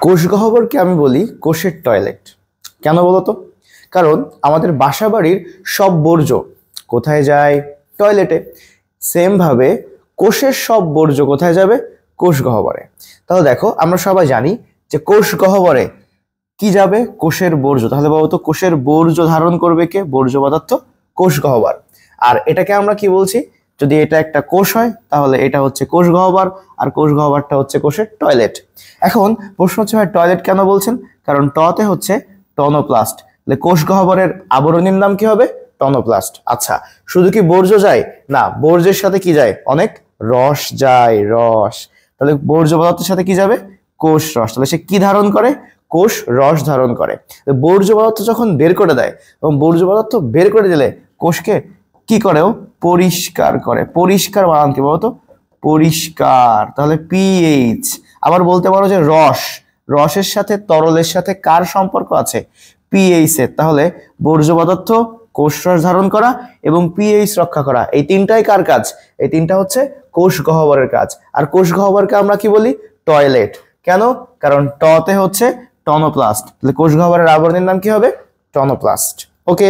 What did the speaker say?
কোষ গহ্বরকে আমি বলি কোষের টয়লেট। কেন বলতো? কারণ আমাদের বাসা বাড়ির সব বর্জ্য কোথায় যায়? টয়লেটে। সেম ভাবে কোষের সব বর্জ্য কোথায় যাবে? কোষ গহ্বরে। তাহলে দেখো, আমরা সবাই জানি যে কোষ গহ্বরে কি যাবে? কোষের বর্জ্য। তাহলে বলতো কোষের বর্জ্য ধারণ করবে কে? বর্জ্য পদার্থ কোষ গহ্বর। আর এটাকে আমরা কি বলছি? যদি এটা একটা কোষ হয় তাহলে এটা হচ্ছে কোষ গহ্বর, আর কোষ গহ্বরটা হচ্ছে কোষের টয়লেট। এখন প্রশ্ন হচ্ছে, ভাই টয়লেট কেন বলছেন? কারণ টতে হচ্ছে টনোপ্লাস্ট। তাহলে কোষ গহ্বরের আবরণীর নাম কি হবে? টনোপ্লাস্ট। আচ্ছা, শুধু কি বর্জ্য যায়? না, বর্জ্যের সাথে কি যায়? অনেক রস যায়, রস। তাহলে বর্জ্য পদার্থের সাথে কি যাবে? কোষ রস। তাহলে সে কি ধারণ করে? কোষ রস ধারণ করে। বর্জ্য পদার্থ যখন বের করে দেয়, এবং বর্জ্য পদার্থ বের করে দিলে কোষকে কি করেও? পরিষ্কার করে। পরিষ্কার বানান কি বলতো? পরিষ্কার। তাহলে পিএইচ। আবার বলতে পারো যে রস, রসের সাথে তরলের সাথে কার সম্পর্ক আছে? পিএইচ এর। তাহলে বর্জ্য পদার্থ কোষ রস ধারণ করা এবং পিএইচ রক্ষা করা, এই তিনটাই কার কাজ? এই তিনটা হচ্ছে কোষ গহ্বরের কাজ। আর কোষ গহ্বরকে আমরা কি বলি? টয়লেট। কেন? কারণ টতে হচ্ছে টনোপ্লাস্ট। তাহলে কোষ গহ্বরের আবরণের নাম কি হবে? টনোপ্লাস্ট। ওকে।